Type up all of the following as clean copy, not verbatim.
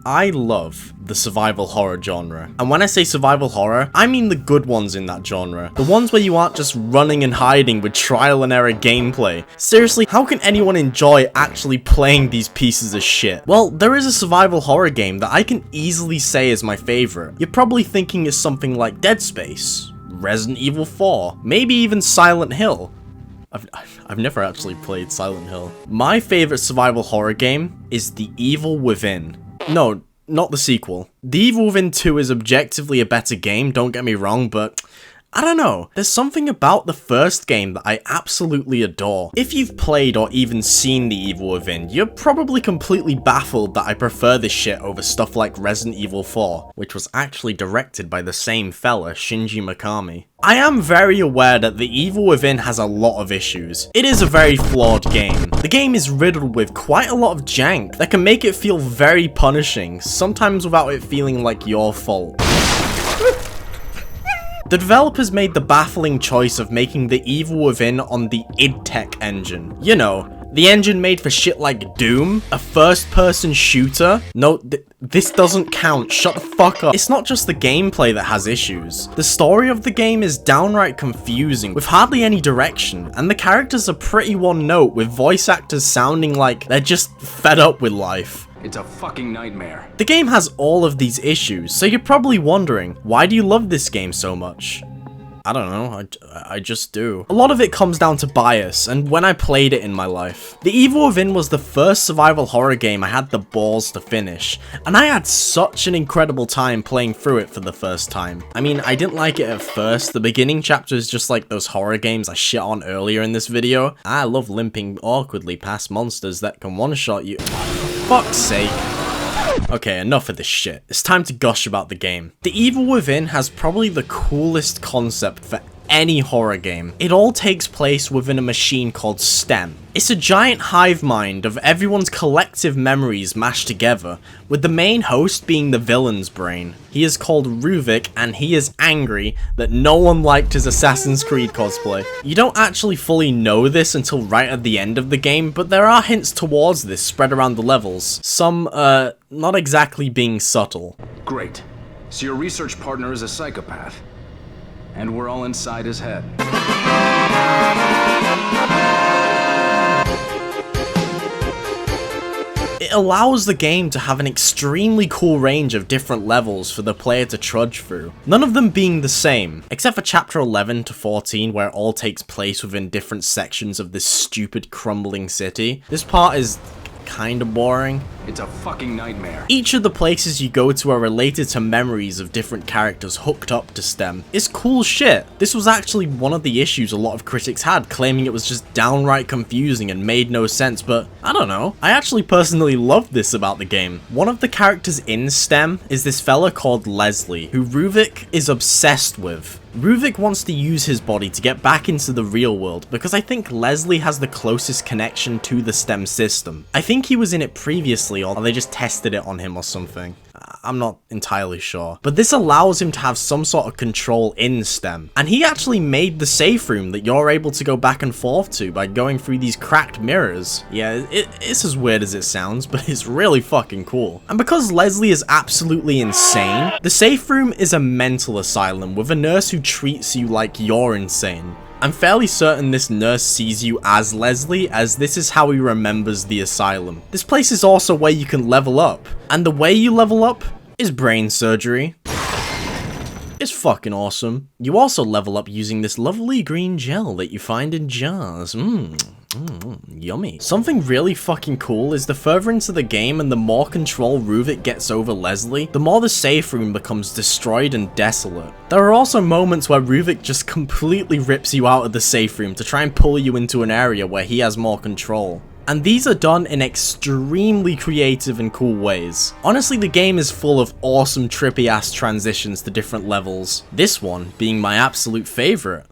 I love the survival horror genre. And when I say survival horror, I mean the good ones in that genre. The ones where you aren't just running and hiding with trial and error gameplay. Seriously, how can anyone enjoy actually playing these pieces of shit? Well, there is a survival horror game that I can easily say is my favorite. You're probably thinking it's something like Dead Space, Resident Evil 4, maybe even Silent Hill. I've never actually played Silent Hill. My favorite survival horror game is The Evil Within. No, not the sequel. The Evil Within 2 is objectively a better game, don't get me wrong, but I don't know. There's something about the first game that I absolutely adore. If you've played or even seen The Evil Within, you're probably completely baffled that I prefer this shit over stuff like Resident Evil 4, which was actually directed by the same fella, Shinji Mikami. I am very aware that The Evil Within has a lot of issues. It is a very flawed game. The game is riddled with quite a lot of jank that can make it feel very punishing, sometimes without it feeling like your fault. The developers made the baffling choice of making The Evil Within on the id Tech engine. You know, the engine made for shit like Doom, a first-person shooter. No, this doesn't count, shut the fuck up. It's not just the gameplay that has issues. The story of the game is downright confusing, with hardly any direction, and the characters are pretty one-note, with voice actors sounding like they're just fed up with life. It's a fucking nightmare. The game has all of these issues, so you're probably wondering, why do you love this game so much? I don't know, I just do. A lot of it comes down to bias, and when I played it in my life. The Evil Within was the first survival horror game I had the balls to finish, and I had such an incredible time playing through it for the first time. I mean, I didn't like it at first. The beginning chapter is just like those horror games I shit on earlier in this video. I love limping awkwardly past monsters that can one-shot you. For fuck's sake. Okay, enough of this shit. It's time to gush about the game. The Evil Within has probably the coolest concept for any horror game. It all takes place within a machine called STEM. It's a giant hive mind of everyone's collective memories mashed together, with the main host being the villain's brain. He is called Ruvik, and he is angry that no one liked his Assassin's Creed cosplay. You don't actually fully know this until right at the end of the game, but there are hints towards this spread around the levels. Some, not exactly being subtle. Great. So your research partner is a psychopath. And we're all inside his head. It allows the game to have an extremely cool range of different levels for the player to trudge through, none of them being the same, except for chapter 11 to 14 where it all takes place within different sections of this stupid Crumbling City. This part is kinda boring. It's a fucking nightmare. Each of the places you go to are related to memories of different characters hooked up to STEM. It's cool shit. This was actually one of the issues a lot of critics had, claiming it was just downright confusing and made no sense, but I don't know. I actually personally love this about the game. One of the characters in STEM is this fella called Leslie, who Ruvik is obsessed with. Ruvik wants to use his body to get back into the real world because I think Leslie has the closest connection to the STEM system. I think he was in it previously, or they just tested it on him or something. I'm not entirely sure. But this allows him to have some sort of control in STEM. And he actually made the safe room that you're able to go back and forth to by going through these cracked mirrors. Yeah, it's as weird as it sounds, but it's really fucking cool. And because Leslie is absolutely insane, the safe room is a mental asylum with a nurse who treats you like you're insane. I'm fairly certain this nurse sees you as Leslie, as this is how he remembers the asylum. This place is also where you can level up, and the way you level up is brain surgery. It's fucking awesome. You also level up using this lovely green gel that you find in jars. Yummy. Something really fucking cool is the further into the game and the more control Ruvik gets over Leslie, the more the safe room becomes destroyed and desolate. There are also moments where Ruvik just completely rips you out of the safe room to try and pull you into an area where he has more control. And these are done in extremely creative and cool ways. Honestly, the game is full of awesome trippy ass transitions to different levels, this one being my absolute favorite.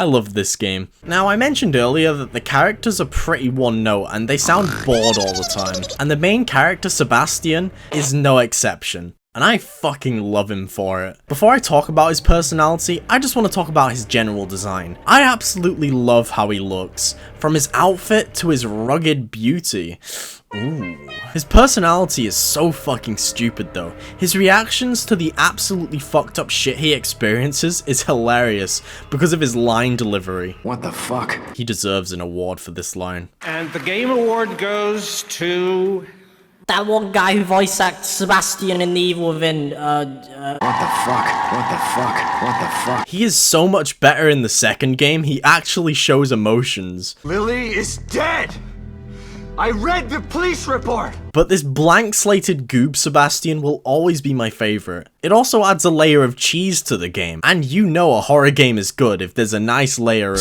I love this game. Now, I mentioned earlier that the characters are pretty one note and they sound bored all the time. And the main character, Sebastian, is no exception. And I fucking love him for it. Before I talk about his personality, I just want to talk about his general design. I absolutely love how he looks, from his outfit to his rugged beauty. Ooh. His personality is so fucking stupid though. His reactions to the absolutely fucked up shit he experiences is hilarious because of his line delivery. What the fuck? He deserves an award for this line. And the game award goes to... that one guy who voice acts Sebastian in The Evil Within, What the fuck? What the fuck? What the fuck? He is so much better in the second game, he actually shows emotions. Lily is dead! I read the police report! But this blank slated goob Sebastian will always be my favorite. It also adds a layer of cheese to the game, and you know a horror game is good if there's a nice layer of...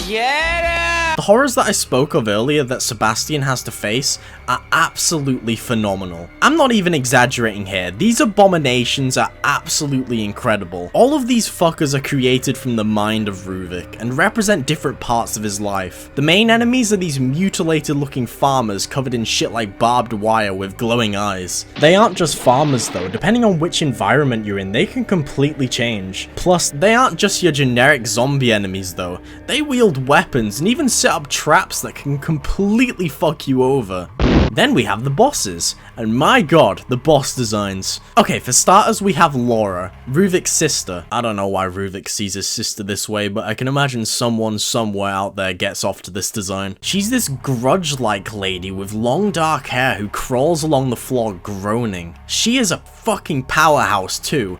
The horrors that I spoke of earlier that Sebastian has to face are absolutely phenomenal. I'm not even exaggerating here, these abominations are absolutely incredible. All of these fuckers are created from the mind of Ruvik and represent different parts of his life. The main enemies are these mutilated looking farmers covered in shit like barbed wire with glowing eyes. They aren't just farmers though, depending on which environment you're in, they can completely change. Plus, they aren't just your generic zombie enemies though, they wield weapons and even set up traps that can completely fuck you over. Then we have the bosses, and my god, the boss designs. Okay, for starters we have Laura, Ruvik's sister. I don't know why Ruvik sees his sister this way, but I can imagine someone somewhere out there gets off to this design. She's this grudge-like lady with long dark hair who crawls along the floor groaning. She is a fucking powerhouse too.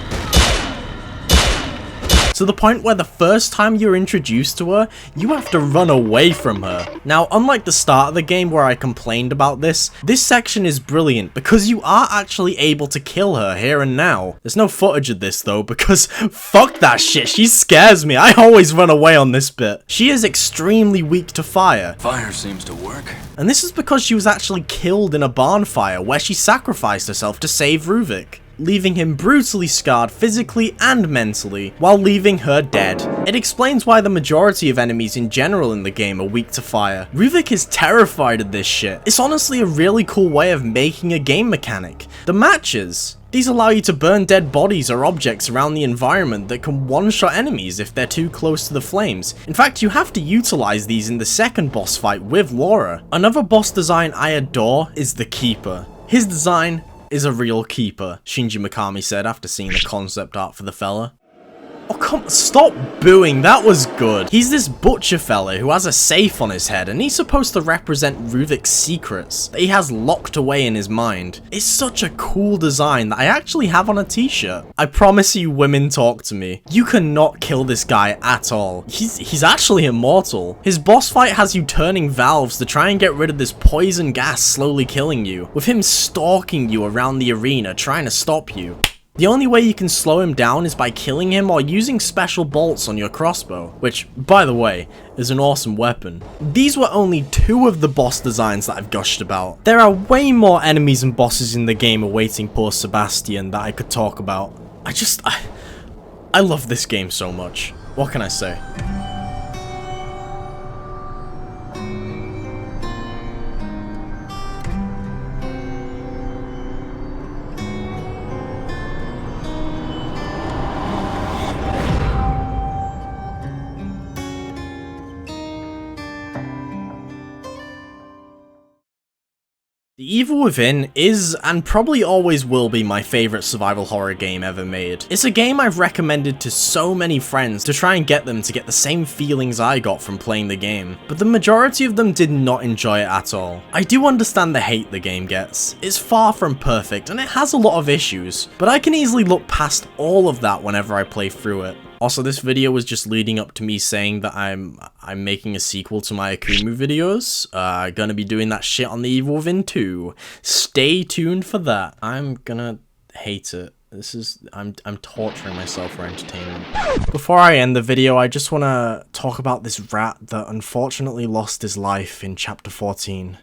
To the point where the first time you're introduced to her, you have to run away from her. Now, unlike the start of the game where I complained about this section is brilliant because you are actually able to kill her here and now. There's no footage of this though because fuck that shit, she scares me. I always run away on this bit. She is extremely weak to fire. Fire seems to work. And this is because she was actually killed in a barn fire where she sacrificed herself to save Ruvik, leaving him brutally scarred physically and mentally, while leaving her dead. It explains why the majority of enemies in general in the game are weak to fire. Ruvik is terrified of this shit. It's honestly a really cool way of making a game mechanic. The matches. These allow you to burn dead bodies or objects around the environment that can one-shot enemies if they're too close to the flames. In fact, you have to utilize these in the second boss fight with Laura. Another boss design I adore is the Keeper. His design is a real keeper, Shinji Mikami said after seeing the concept art for the fella. Oh come, stop booing, that was good. He's this butcher fella who has a safe on his head and he's supposed to represent Ruvik's secrets that he has locked away in his mind. It's such a cool design that I actually have on a t-shirt. I promise you women talk to me. You cannot kill this guy at all. He's actually immortal. His boss fight has you turning valves to try and get rid of this poison gas slowly killing you, with him stalking you around the arena trying to stop you. The only way you can slow him down is by killing him or using special bolts on your crossbow, which, by the way, is an awesome weapon. These were only 2 of the boss designs that I've gushed about. There are way more enemies and bosses in the game awaiting poor Sebastian that I could talk about. I love this game so much. What can I say? The Evil Within is, and probably always will be, my favourite survival horror game ever made. It's a game I've recommended to so many friends to try and get them to get the same feelings I got from playing the game, but the majority of them did not enjoy it at all. I do understand the hate the game gets. It's far from perfect and it has a lot of issues, but I can easily look past all of that whenever I play through it. Also, this video was just leading up to me saying that I'm making a sequel to my Akumu videos. Gonna be doing that shit on the Evil Within 2. Stay tuned for that. I'm gonna hate it. I'm torturing myself for entertainment. Before I end the video, I just wanna talk about this rat that unfortunately lost his life in chapter 14.